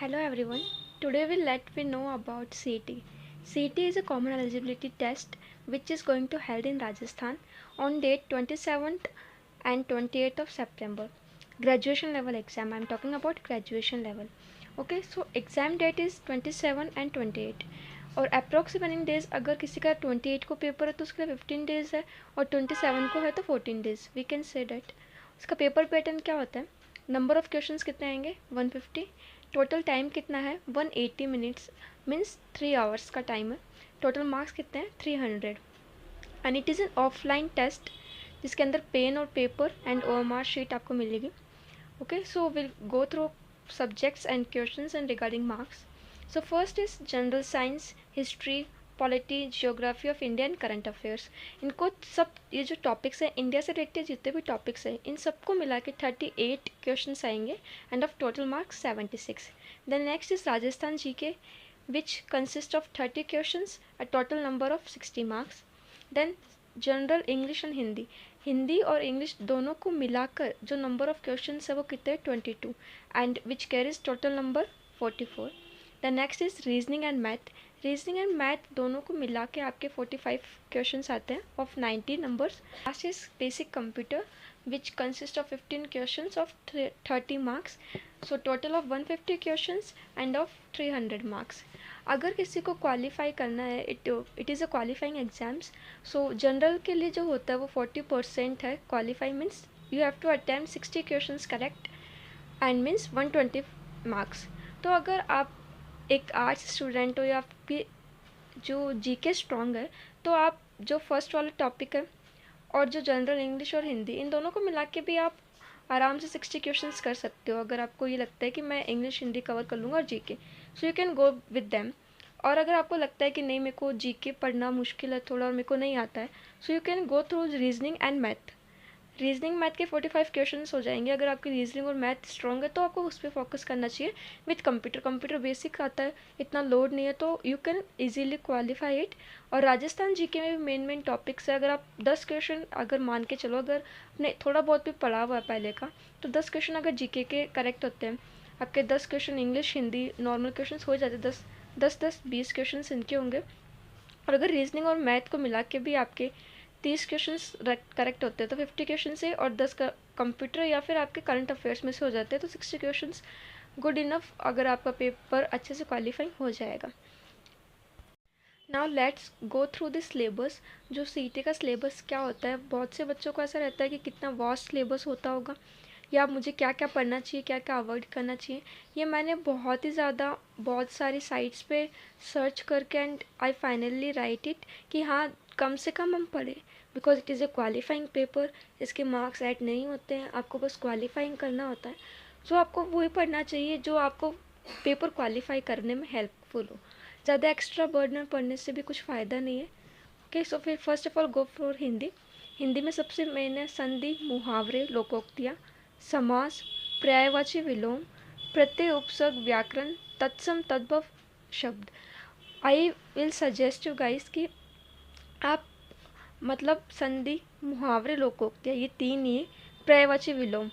Hello everyone. Today we know about CET. CET is a common eligibility test which is going to held in Rajasthan on date 27th and 28th of September. Graduation level exam. I'm talking about graduation level. Okay, so exam date is 27 and 28 और approx running days अगर किसी का 28 को paper है तो उसके लिए 15 days है और 27 को है तो 14 days we can say that. उसका पेपर पैटर्न क्या होता है. नंबर ऑफ क्वेश्चंस कितने आएंगे 150. टोटल टाइम कितना है 180 मिनट्स मीन्स 3 आवर्स का टाइम है. टोटल मार्क्स कितने हैं 300 and it is an offline test जिसके अंदर पेन और पेपर एंड OMR शीट आपको मिलेगी. Okay, so will go through subjects and questions and regarding marks. So first is general science, history, polity, geography of India and current affairs. इनको सब ये जो topics हैं इंडिया से related जितने भी टॉपिक्स हैं इन सबको मिला के 38 क्वेश्चन आएंगे and of total marks 76. Then next is Rajasthan GK which consist of 30 questions a total number of 60 marks. Then general English and Hindi. Hindi और इंग्लिश दोनों को मिलाकर जो नंबर ऑफ क्वेश्चन है वो कितने 22 and which carries total number 44. The next is reasoning and math. Reasoning and math दोनों को मिला के आपके 45 क्वेश्चंस आते हैं of 90 numbers. Last is basic computer which consist of 15 questions of 30 marks. So total of 150 questions end of 300 marks. अगर किसी को क्वालिफाई करना है it is a qualifying exams. So general के लिए जो होता है वो 40% है. Qualify means you have to attempt 60 questions correct and means 120 marks. तो अगर आप एक आर्ट्स स्टूडेंट हो या फिर जो जीके स्ट्रॉन्ग है तो आप जो फर्स्ट वाला टॉपिक है और जो जनरल इंग्लिश और हिंदी इन दोनों को मिला के भी आप आराम से 60 क्वेश्चंस कर सकते हो. अगर आपको ये लगता है कि मैं इंग्लिश हिंदी कवर कर लूँगा और GK so you can go with them. और अगर आपको लगता है कि नहीं मेरे को जीके पढ़ना मुश्किल है थोड़ा और मेरे को नहीं आता है so you can go through reasoning and math. Reasoning math के 45 क्वेश्चंस हो जाएंगे. अगर आपकी रीजनिंग और मैथ स्ट्रॉन्ग है तो आपको उस पर फोकस करना चाहिए. विथ कंप्यूटर बेसिक आता है इतना लोड नहीं है तो you can easily qualify it. और राजस्थान जीके में भी मेन टॉपिक्स है. अगर आप 10 क्वेश्चन अगर मान के चलो अगर ने थोड़ा बहुत भी पढ़ा हुआ है पहले का तो 10 क्वेश्चन अगर जीके के करेक्ट होते हैं आपके 10 question English Hindi normal question हो जाते हैं. 10 20 इनके होंगे. और अगर रीजनिंग और मैथ को मिला के भी आपके 30 क्वेश्चंस करेक्ट होते हैं तो 50 क्वेश्चन से और 10 का कंप्यूटर या फिर आपके करंट अफेयर्स में से हो जाते हैं तो 60 क्वेश्चंस गुड इनफ अगर आपका पेपर अच्छे से क्वालिफाई हो जाएगा. Now let's go through the syllabus. जो सीटी का सिलेबस क्या होता है. बहुत से बच्चों को ऐसा रहता है कि कितना वास्ट सिलेबस होता होगा या मुझे क्या क्या पढ़ना चाहिए क्या क्या अवॉइड करना चाहिए. ये मैंने बहुत ही ज़्यादा बहुत सारी साइट्स पे सर्च करके and I finally right it कि हाँ कम से कम हम पढ़ें because it is a qualifying paper. इसके मार्क्स ऐड नहीं होते हैं आपको बस क्वालिफाइंग करना होता है. सो आपको वही पढ़ना चाहिए जो आपको पेपर क्वालिफाई करने में हेल्पफुल हो. ज़्यादा एक्स्ट्रा बर्डन पढ़ने से भी कुछ फ़ायदा नहीं है. ओके, सो फिर first of all go for Hindi. Hindi में सबसे मेन है संधि मुहावरे लोकोक्तियाँ समास पर्यायवाची विलोम प्रत्यय उपसर्ग व्याकरण तत्सम तद्भव शब्द. I will suggest you guys कि आप मतलब संधि मुहावरे लोकोक्तियाँ ये 3 ही. पर्यायवाची विलोम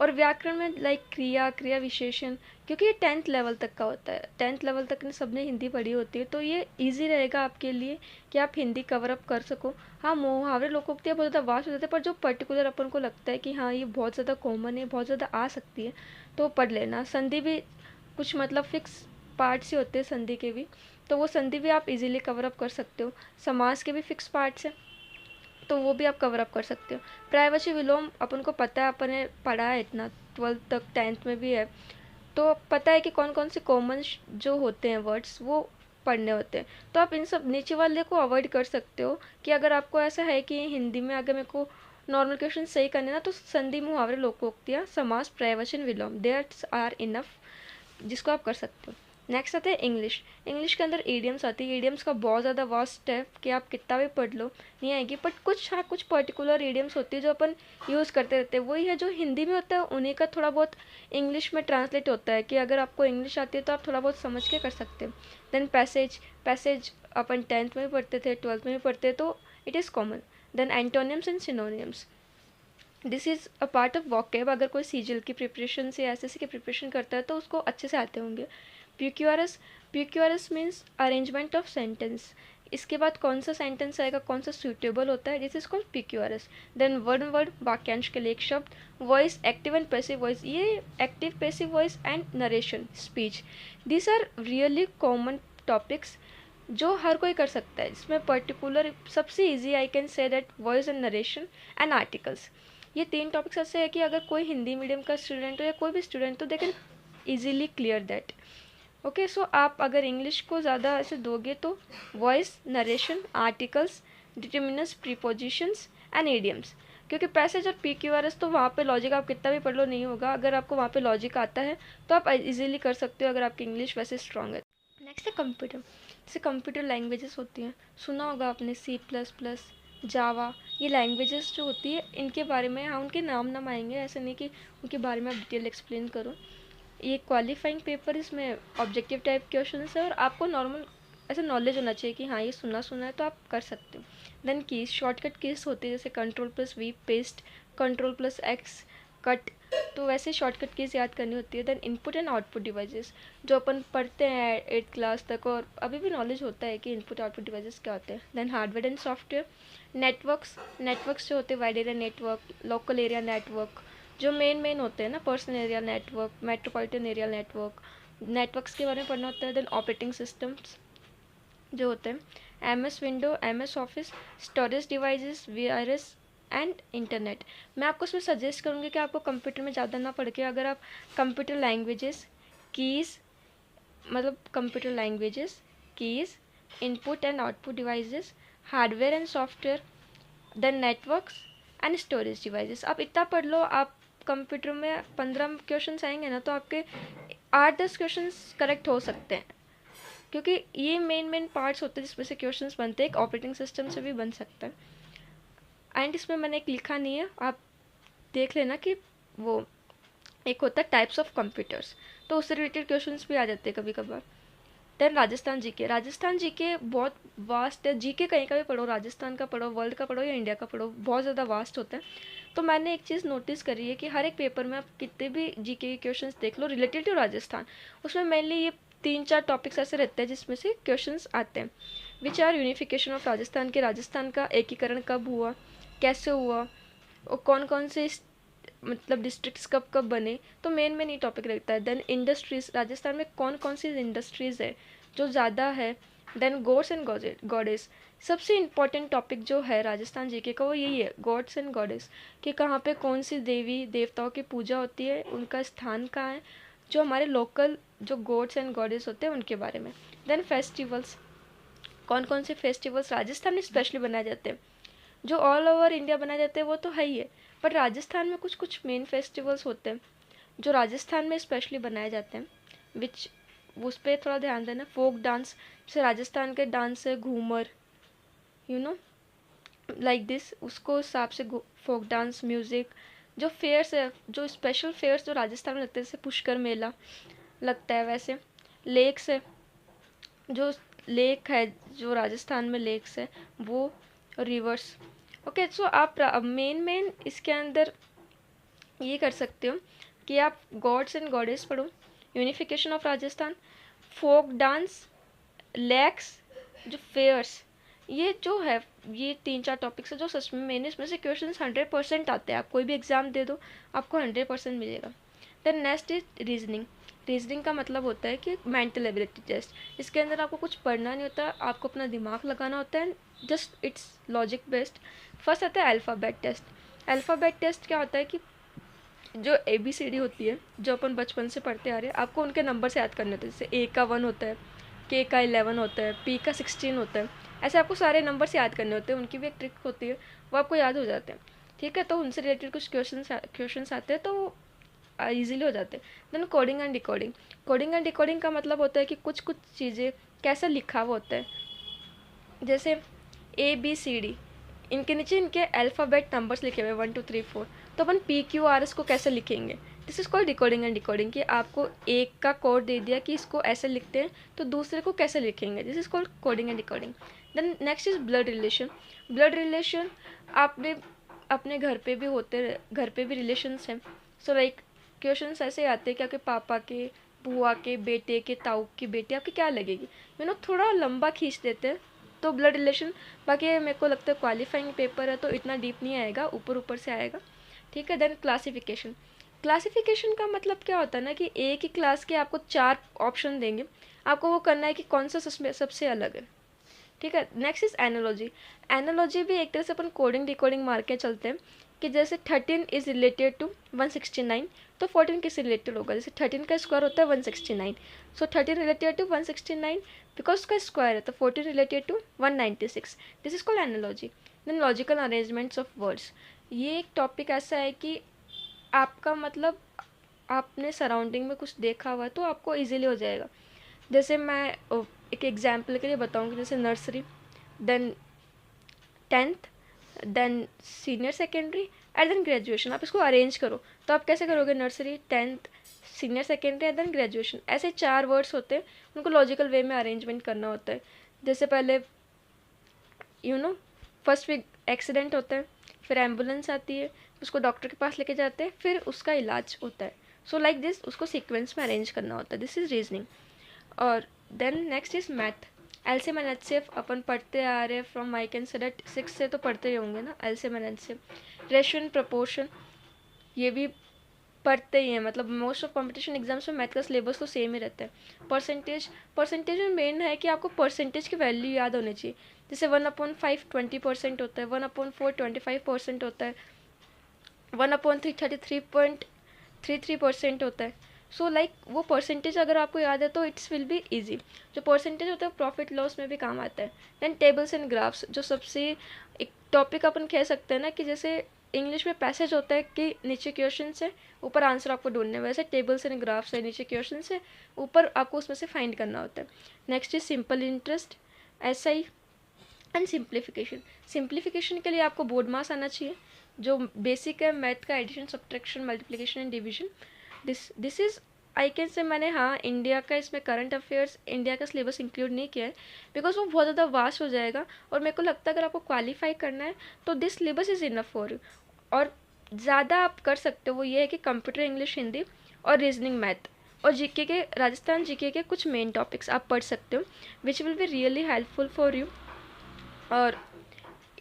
और व्याकरण में लाइक क्रिया विशेषण क्योंकि ये 10th लेवल तक का होता है. 10th लेवल तक ने सबने हिंदी पढ़ी होती है तो ये इजी रहेगा आपके लिए कि आप हिंदी कवर अप कर सको. हाँ मुहावरे लोकोक्तियाँ बहुत ज़्यादा वास्ट हो जाते हैं पर जो पर्टिकुलर अपन को लगता है कि हाँ ये बहुत ज़्यादा कॉमन है बहुत ज़्यादा आ सकती है तो पढ़ लेना. संधि भी कुछ मतलब फिक्स पार्ट्स ही होते हैं संधि के भी तो वो संधि भी आप इजीली कवर अप कर सकते हो. समास के भी फिक्स पार्ट्स हैं तो वो भी आप कवर अप कर सकते हो. पर्यायवाची विलोम अपन को पता है अपन ने पढ़ा है इतना 12th तक 10th में भी है तो पता है कि कौन कौन से कॉमन जो होते हैं वर्ड्स वो पढ़ने होते हैं. तो आप इन सब नीचे वाले को अवॉइड कर सकते हो कि अगर आपको ऐसा है कि हिंदी में अगर मेरे को नॉर्मल क्वेश्चन सही करने ना तो संधि मुहावरे लोकोक्तियाँ समास पर्यायवाचन विलोम देट्स आर इनफ जिसको आप कर सकते हो. नेक्स्ट आता है इंग्लिश. इंग्लिश के अंदर ईडियम्स आती है. ईडियम्स का बहुत ज़्यादा वास्ट है कि आप कितना भी पढ़ लो नहीं आएगी बट कुछ हाँ कुछ पर्टिकुलर ईडियम्स होती है जो अपन यूज़ करते रहते हैं. वही है जो हिंदी में होता है उन्हीं का थोड़ा बहुत इंग्लिश में ट्रांसलेट होता है कि अगर आपको इंग्लिश आती है तो आप थोड़ा बहुत समझ के कर सकते हो. देन पैसेज अपन 10th में भी पढ़ते थे 12th में भी पढ़ते तो it is common. Then antonyms and synonyms. This is a part of vocab. अगर कोई सीजीएल की प्रिपरेशन से एसएससी की प्रिपरेशन करता है तो उसको अच्छे से आते होंगे। प्यूक्यूआरएस, प्यूक्यूआरएस मीन्स अरेंजमेंट ऑफ सेंटेंस। इसके बाद कौन सा सेंटेंस आएगा, कौन सा सूटेबल होता है, this is called PQRS. Then word वाक्यांश के लिए एक शब्द, voice, active and passive voice, ये active passive voice and narration speech, these are really common topics जो हर कोई कर सकता है। इसमें पर्टिकुलर सबसे easy I can say that voice and narration and articles. ये 3 टॉपिक्स ऐसे है कि अगर कोई हिंदी मीडियम का स्टूडेंट हो या कोई भी स्टूडेंट हो they can easily clear that. Okay, so आप अगर इंग्लिश को ज़्यादा ऐसे दोगे तो voice, narration, articles, determiners, prepositions and idioms. क्योंकि पैसेज और पीक्यूआरएस तो वहाँ पे लॉजिक आप कितना भी पढ़ लो नहीं होगा। अगर आपको वहाँ पे लॉजिक आता है तो आप इजीली कर सकते हो अगर आपकी इंग्लिश वैसे स्ट्रांग है। नेक्स्ट है कंप्यूटर। जैसे कंप्यूटर लैंग्वेजेस होती हैं, सुना होगा आपने C++, जावा, ये लैंग्वेजेस जो होती है इनके बारे में, हाँ उनके नाम आएंगे, ऐसे नहीं कि उनके बारे में आप डिटेल एक्सप्लेन करो। ये क्वालिफाइंग पेपर, इसमें ऑब्जेक्टिव टाइप क्वेश्चन है और आपको नॉर्मल ऐसा नॉलेज होना चाहिए कि हाँ ये सुना है तो आप कर सकते हो। देन कीज, शॉर्टकट कीज होती है जैसे Ctrl+V पेस्ट, Ctrl+X कट, तो वैसे शॉर्टकट कीज याद करनी होती है। Then input and output devices, जो अपन पढ़ते हैं 8th क्लास तक और अभी भी नॉलेज होता है कि इनपुट आउटपुट डिवाइसेस क्या होते हैं। Then hardware and software, networks जो होते हैं, wide area network, local area network, जो मेन होते हैं ना, personal area network, metropolitan area network, networks के बारे में पढ़ना होता है। देन ऑपरेटिंग सिस्टम्स जो होते हैं, MS window, MS office, storage devices, VRS and internet. मैं आपको इसमें सजेस्ट करूँगी कि आपको कंप्यूटर में ज़्यादा ना पढ़ के अगर आप कंप्यूटर लैंग्वेजेस, कीज़, मतलब computer languages, keys, input and output devices, hardware and software, then networks and storage devices, आप इतना पढ़ लो। आप कंप्यूटर में 15 क्वेश्चन आएंगे ना तो आपके 8-10 क्वेश्चन करेक्ट हो सकते हैं, क्योंकि ये मेन पार्ट्स होते हैं जिसमें से क्वेश्चंस बनते हैं। एक ऑपरेटिंग सिस्टम से भी बन सकता है। एंड इसमें मैंने एक लिखा नहीं है, आप देख लेना कि वो एक होता है टाइप्स ऑफ कंप्यूटर्स, तो उससे रिलेटेड क्वेश्चंस भी आ जाते हैं कभी कभार। देन राजस्थान जीके बहुत वास्ट है। जीके कहीं का भी पढ़ो, राजस्थान का पढ़ो, वर्ल्ड का पढ़ो या इंडिया का पढ़ो, बहुत ज़्यादा वास्ट होता है। तो मैंने एक चीज़ नोटिस करी है कि हर एक पेपर में आप कितने भी जीके के क्वेश्चंस देख लो रिलेटेड टू राजस्थान, उसमें मेनली ये 3-4 टॉपिक्स ऐसे रहते हैं जिसमें से क्वेश्चंस आते हैं। Which are unification of Rajasthan, के राजस्थान का एकीकरण कब हुआ, कैसे हुआ, और कौन कौन से मतलब डिस्ट्रिक्ट्स कब कब बने, तो मेन ये टॉपिक रहता है। देन इंडस्ट्रीज, राजस्थान में कौन कौन सी इंडस्ट्रीज़ है जो ज़्यादा है। देन गॉड्स एंड गॉडेस, सबसे इम्पॉर्टेंट टॉपिक जो है राजस्थान जीके का वो यही है, गॉड्स एंड गॉडेस, कि कहाँ पे कौन सी देवी देवताओं की पूजा होती है, उनका स्थान कहाँ है, जो हमारे लोकल जो गॉड्स एंड गॉडेस होते हैं उनके बारे में। देन फेस्टिवल्स, कौन कौन से फेस्टिवल्स राजस्थान में स्पेशली बनाए जाते हैं, जो ऑल ओवर इंडिया बनाए जाते हैं वो तो है ही है, पर राजस्थान में कुछ कुछ मेन फेस्टिवल्स होते हैं जो राजस्थान में स्पेशली बनाए जाते हैं, विच उस पर थोड़ा ध्यान देना। फोक डांस, जैसे राजस्थान के डांस है Ghoomar, you know like this, उसको हिसाब से फोक डांस म्यूज़िक। जो फेयर्स है, जो स्पेशल फेयर्स जो राजस्थान में लगते हैं, जैसे पुष्कर मेला लगता है वैसे। लेक्स है, जो लेक है जो राजस्थान में लेक्स है वो, रिवर्स। ओके, सो आप मेन इसके अंदर ये कर सकते हो कि आप गॉड्स एंड गॉडेस पढ़ो, unification of Rajasthan, folk dance, lakes, जो फेयर्स, ये जो है ये 3-4 टॉपिक्स है जो सच में मैंने इसमें से क्वेश्चन 100% आते हैं। आप कोई भी एग्जाम दे दो आपको 100% मिलेगा। Then next is reasoning. Reasoning का मतलब होता है कि मेंटल एबिलिटी टेस्ट। इसके अंदर आपको कुछ पढ़ना नहीं होता, आपको अपना दिमाग लगाना होता है, just it's logic based. First आता है अल्फ़ाबेट टेस्ट। अल्फ़ाबेट टेस्ट क्या होता है कि जो ABCD होती है जो अपन बचपन से पढ़ते आ रहे हैं, आपको उनके नंबर से याद करने होते हैं। जैसे A का 1 होता है, K का 11 होता है, P का 16 होता है, ऐसे आपको सारे नंबर से याद करने होते हैं। उनकी भी एक ट्रिक होती है, वो आपको याद हो जाते हैं। ठीक है, तो उनसे रिलेटेड कुछ क्वेश्चंस आते हैं तो ईजिली हो जाते हैं। Then coding and decoding. Coding and decoding का मतलब होता है कि कुछ कुछ चीज़ें कैसा लिखा हुआ होता है, जैसे ABCD, इनके नीचे इनके अल्फ़ाबेट नंबर्स लिखे हुए 1 2 3 4, तो अपन PQRS को कैसे लिखेंगे, this is called decoding and decoding. कि आपको एक का कोड दे दिया कि इसको ऐसे लिखते हैं तो दूसरे को कैसे लिखेंगे, this is called coding and decoding. Then next is blood relation. Blood relation आपने अपने घर पे भी होते, घर पे भी रिलेशंस हैं, सो लाइक क्वेश्चंस ऐसे आते हैं कि आपके पापा के, बुआ के बेटे के, ताऊ की बेटी आपकी क्या लगेगी, थोड़ा लंबा खींच देते हैं तो ब्लड रिलेशन। बाकी मेरे को लगता है क्वालिफाइंग पेपर है तो इतना डीप नहीं आएगा, ऊपर ऊपर से आएगा, ठीक है। Then classification. क्लासिफिकेशन का मतलब क्या होता है ना कि एक ही क्लास के आपको 4 ऑप्शन देंगे, आपको वो करना है कि कौन सा सबसे अलग है, ठीक है। Next is analogy. एनालॉजी भी एक तरह से अपन कोडिंग डिकोडिंग मार के चलते हैं कि जैसे 13 इज रिलेटेड टू 169, तो 14 किससे रिलेटेड होगा, जैसे 13 का स्क्वायर होता है 169, सो 13 रिलेटेड टू 169 बिकॉज उसका स्क्वायर है, तो 14 related to 196, this is called analogy. Then logical arrangements of words, ये एक टॉपिक ऐसा है कि आपका मतलब आपने सराउंडिंग में कुछ देखा हुआ है तो आपको इजीली हो जाएगा। जैसे मैं एक एग्जांपल के लिए बताऊंगी, जैसे nursery, then 10th, then senior secondary and then graduation. आप इसको अरेंज करो तो आप कैसे करोगे, nursery, 10th, senior secondary and then graduation, ऐसे 4 वर्ड्स होते हैं, उनको लॉजिकल वे में अरेंजमेंट करना होता है। जैसे पहले फर्स्ट वीक एक्सीडेंट होता है, फिर एम्बुलेंस आती है, उसको डॉक्टर के पास लेके जाते हैं, फिर उसका इलाज होता है। सो लाइक दिस उसको सीक्वेंस में अरेंज करना होता है, दिस इज रीजनिंग। और then next is math. LCM and HCF अपन पढ़ते आ रहे हैं from I can say that 6 से तो पढ़ते ही होंगे ना, LCM and HCF. Ratio and proportion ये भी पढ़ते ही हैं, मतलब मोस्ट ऑफ कॉम्पिटिशन एग्जाम्स में मैथ का सिलेबस तो सेम ही रहता है। परसेंटेज में मेन है कि आपको परसेंटेज की वैल्यू याद होनी चाहिए, जैसे 1/5 20% होता है, 1/4 25% होता है, 1/3 33.33% होता है। सो लाइक वो परसेंटेज अगर आपको याद है तो इट्स विल बी ईजी। जो परसेंटेज होता है प्रॉफिट लॉस में भी काम आता है। देन टेबल्स एंड ग्राफ्स, जो सबसे एक टॉपिक अपन कह सकते हैं ना कि जैसे इंग्लिश में पैसेज होता है कि नीचे क्वेश्चन है, ऊपर आंसर आपको ढूंढना है, वैसे टेबल्स एंड ग्राफ्स है, नीचे क्वेश्चन है, ऊपर आपको उसमें से फाइंड करना होता है। Next is simple interest, SI and simplification. Simplification के लिए आपको बोर्ड मास आना चाहिए, जो बेसिक है मैथ का, addition subtraction multiplication and division. This is I can say मैंने हाँ इंडिया का इसमें करंट अफेयर्स इंडिया का सिलेबस इंक्लूड नहीं किया है बिकॉज वो बहुत ज़्यादा वास्ट हो जाएगा, और मेरे को लगता है अगर आपको क्वालिफाई करना है तो this syllabus is enough for you. और ज़्यादा आप कर सकते हो वो ये है कि कंप्यूटर, इंग्लिश, हिंदी और रीजनिंग मैथ और जीके के, राजस्थान जीके के कुछ मेन टॉपिक्स आप पढ़ सकते हो which will be really helpful for you. और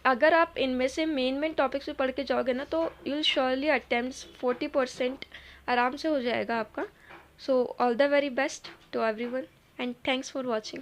अगर आप इनमें से मेन टॉपिक्स भी पढ़ के जाओगे ना तो यू विल श्योरली अटेम्प्ट 40% आराम से हो जाएगा आपका। So all the very best to everyone and thanks for watching.